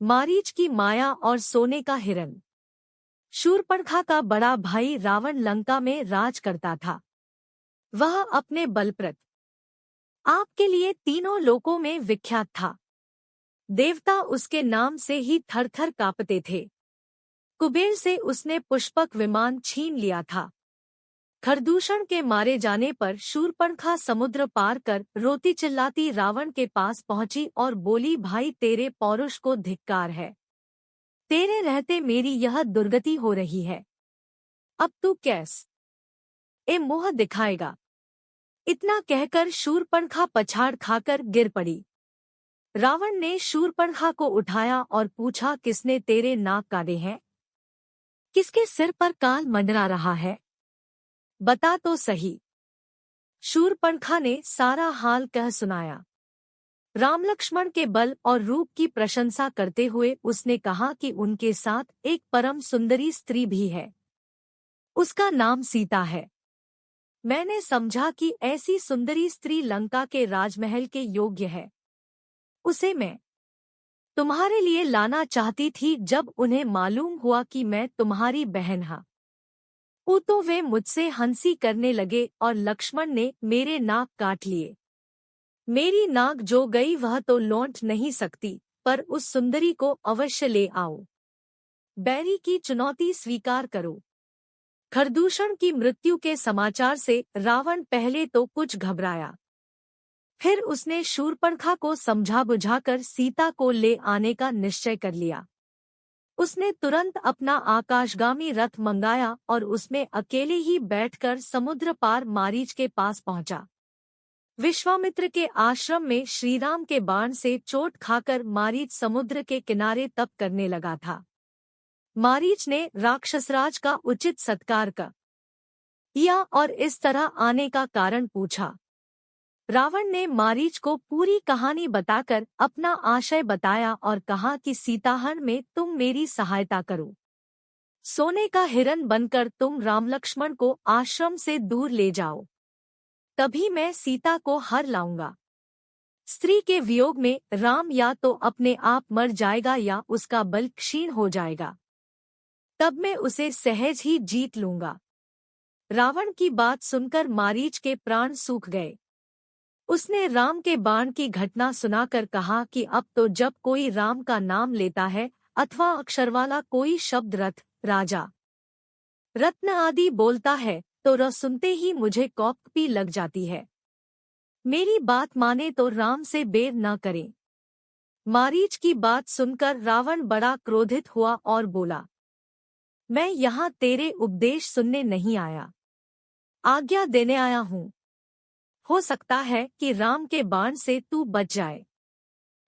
मारीच की माया और सोने का हिरन। शूर्पणखा का बड़ा भाई रावण लंका में राज करता था। वह अपने बलप्रत आपके लिए तीनों लोकों में विख्यात था। देवता उसके नाम से ही थर-थर कांपते थे। कुबेर से उसने पुष्पक विमान छीन लिया था। खरदूषण के मारे जाने पर शूर्पणखा समुद्र पार कर रोती चिल्लाती रावण के पास पहुंची और बोली, भाई तेरे पौरुष को धिक्कार है। तेरे रहते मेरी यह दुर्गति हो रही है। अब तू कैसे मुंह दिखाएगा। इतना कहकर शूर्पणखा पछाड़ खाकर गिर पड़ी। रावण ने शूर्पणखा को उठाया और पूछा, किसने तेरे नाक काटे हैं? किसके सिर पर काल मंडरा रहा है? बता तो सही। शूर्पणखा ने सारा हाल कह सुनाया। राम लक्ष्मण के बल और रूप की प्रशंसा करते हुए उसने कहा कि उनके साथ एक परम सुंदरी स्त्री भी है। उसका नाम सीता है। मैंने समझा कि ऐसी सुंदरी स्त्री लंका के राजमहल के योग्य है। उसे मैं तुम्हारे लिए लाना चाहती थी। जब उन्हें मालूम हुआ कि मैं तुम्हारी बहन हूँ तो वे मुझसे हंसी करने लगे और लक्ष्मण ने मेरे नाक काट लिए। मेरी नाक जो गई वह तो लौट नहीं सकती, पर उस सुंदरी को अवश्य ले आओ। बैरी की चुनौती स्वीकार करो। खरदूषण की मृत्यु के समाचार से रावण पहले तो कुछ घबराया, फिर उसने शूर्पणखा को समझा बुझाकर सीता को ले आने का निश्चय कर लिया। उसने तुरंत अपना आकाशगामी रथ मंगाया और उसमें अकेले ही बैठकर समुद्र पार मारीच के पास पहुंचा। विश्वामित्र के आश्रम में श्रीराम के बाण से चोट खाकर मारीच समुद्र के किनारे तप करने लगा था। मारीच ने राक्षसराज का उचित सत्कार किया और इस तरह आने का कारण पूछा। रावण ने मारीच को पूरी कहानी बताकर अपना आशय बताया और कहा कि सीताहरण में तुम मेरी सहायता करो। सोने का हिरन बनकर तुम राम लक्ष्मण को आश्रम से दूर ले जाओ, तभी मैं सीता को हर लाऊंगा। स्त्री के वियोग में राम या तो अपने आप मर जाएगा या उसका बल क्षीण हो जाएगा, तब मैं उसे सहज ही जीत लूंगा। रावण की बात सुनकर मारीच के प्राण सूख गए। उसने राम के बाण की घटना सुनाकर कहा कि अब तो जब कोई राम का नाम लेता है अथवा अक्षर वाला कोई शब्द रथ, राजा, रत्न आदि बोलता है तो र सुनते ही मुझे कौपी लग जाती है। मेरी बात माने तो राम से बैर न करे। मारीच की बात सुनकर रावण बड़ा क्रोधित हुआ और बोला, मैं यहाँ तेरे उपदेश सुनने नहीं आया, आज्ञा देने आया हूँ। हो सकता है कि राम के बाण से तू बच जाए,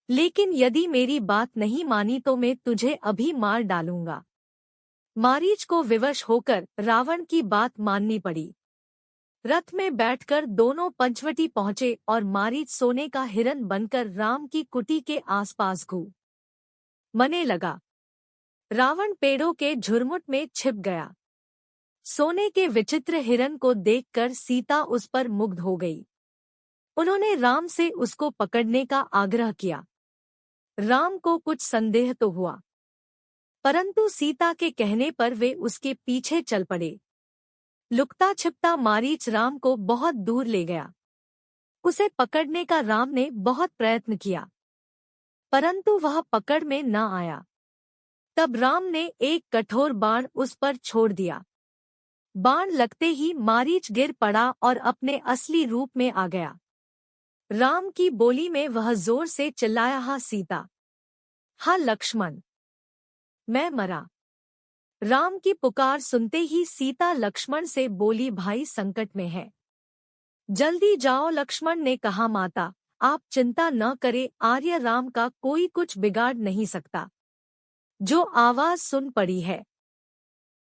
लेकिन यदि मेरी बात नहीं मानी तो मैं तुझे अभी मार डालूंगा। मारीच को विवश होकर रावण की बात माननी पड़ी। रथ में बैठकर दोनों पंचवटी पहुंचे और मारीच सोने का हिरन बनकर राम की कुटी के आसपास घूमने लगा। रावण पेड़ों के झुरमुट में छिप गया। सोने के विचित्र हिरन को देखकर सीता उस पर मुग्ध हो गई। उन्होंने राम से उसको पकड़ने का आग्रह किया। राम को कुछ संदेह तो हुआ, परंतु सीता के कहने पर वे उसके पीछे चल पड़े। लुकता छिपता मारीच राम को बहुत दूर ले गया। उसे पकड़ने का राम ने बहुत प्रयत्न किया, परंतु वह पकड़ में न आया। तब राम ने एक कठोर बाण उस पर छोड़ दिया। बाण लगते ही मारीच गिर पड़ा और अपने असली रूप में आ गया। राम की बोली में वह जोर से चिल्लाया, हाँ सीता, हाँ लक्ष्मण, मैं मरा। राम की पुकार सुनते ही सीता लक्ष्मण से बोली, भाई संकट में है, जल्दी जाओ। लक्ष्मण ने कहा, माता आप चिंता न करें, आर्य राम का कोई कुछ बिगाड़ नहीं सकता। जो आवाज सुन पड़ी है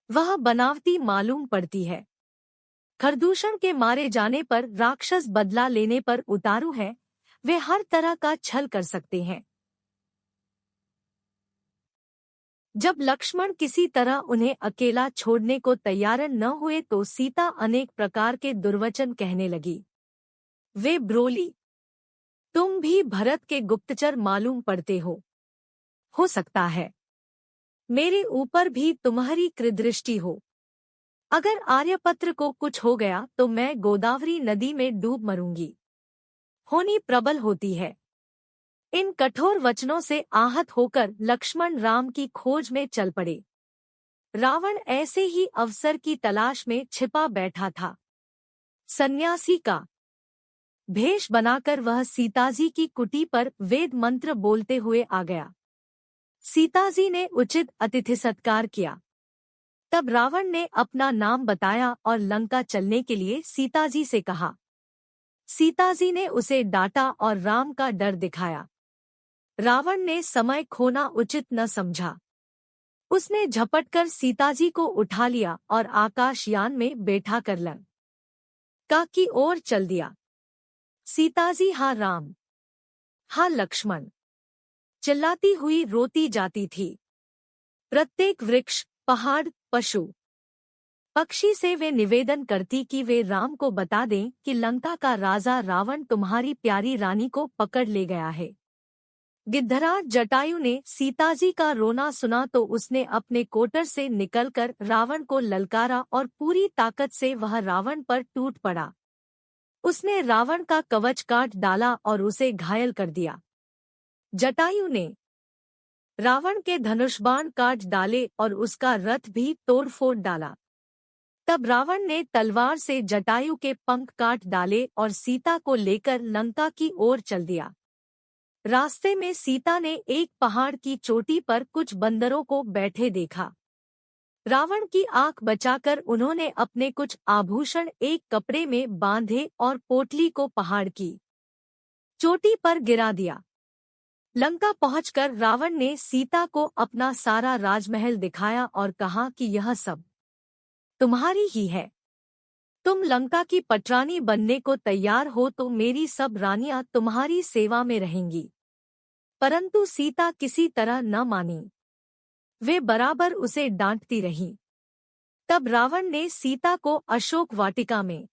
वह बनावटी मालूम पड़ती है। खरदूषण के मारे जाने पर राक्षस बदला लेने पर उतारू हैं, वे हर तरह का छल कर सकते हैं। जब लक्ष्मण किसी तरह उन्हें अकेला छोड़ने को तैयार न हुए तो सीता अनेक प्रकार के दुर्वचन कहने लगी। वे बोली, तुम भी भरत के गुप्तचर मालूम पड़ते हो। हो सकता है मेरे ऊपर भी तुम्हारी कृदृष्टि हो। अगर आर्यपत्र को कुछ हो गया तो मैं गोदावरी नदी में डूब मरूंगी। होनी प्रबल होती है। इन कठोर वचनों से आहत होकर लक्ष्मण राम की खोज में चल पड़े। रावण ऐसे ही अवसर की तलाश में छिपा बैठा था। सन्यासी का भेष बनाकर वह सीताजी की कुटी पर वेद मंत्र बोलते हुए आ गया। सीताजी ने उचित अतिथि सत्कार किया। तब रावण ने अपना नाम बताया और लंका चलने के लिए सीताजी से कहा। सीताजी ने उसे डांटा और राम का डर दिखाया। रावण ने समय खोना उचित न समझा। उसने झपटकर सीताजी को उठा लिया और आकाशयान में बैठा कर लंका की ओर चल दिया। सीताजी हा राम, हा लक्ष्मण चिल्लाती हुई रोती जाती थी। प्रत्येक वृक्ष, पहाड़, पशु, पक्षी से वे निवेदन करती कि वे राम को बता दें कि लंका का राजा रावण तुम्हारी प्यारी रानी को पकड़ ले गया है। गिद्धराज जटायु ने सीताजी का रोना सुना तो उसने अपने कोटर से निकलकर रावण को ललकारा और पूरी ताकत से वह रावण पर टूट पड़ा। उसने रावण का कवच काट डाला और उसे घायल कर दिया। जटायु ने रावण के धनुष बाण काट डाले और उसका रथ भी तोड़फोड़ डाला। तब रावण ने तलवार से जटायु के पंख काट डाले और सीता को लेकर लंका की ओर चल दिया। रास्ते में सीता ने एक पहाड़ की चोटी पर कुछ बंदरों को बैठे देखा। रावण की आंख बचाकर उन्होंने अपने कुछ आभूषण एक कपड़े में बांधे और पोटली को पहाड़ की चोटी पर गिरा दिया। लंका पहुंचकर रावण ने सीता को अपना सारा राजमहल दिखाया और कहा कि यह सब तुम्हारी ही है। तुम लंका की पटरानी बनने को तैयार हो तो मेरी सब रानियां तुम्हारी सेवा में रहेंगी। परंतु सीता किसी तरह न मानी। वे बराबर उसे डांटती रहीं। तब रावण ने सीता को अशोक वाटिका में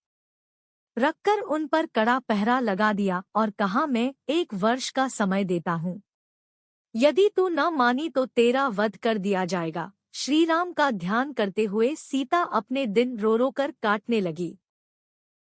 रखकर उन पर कड़ा पहरा लगा दिया और कहा, मैं 1 वर्ष का समय देता हूँ। यदि तू न मानी तो तेरा वध कर दिया जाएगा। श्रीराम का ध्यान करते हुए सीता अपने दिन रो रो कर काटने लगी।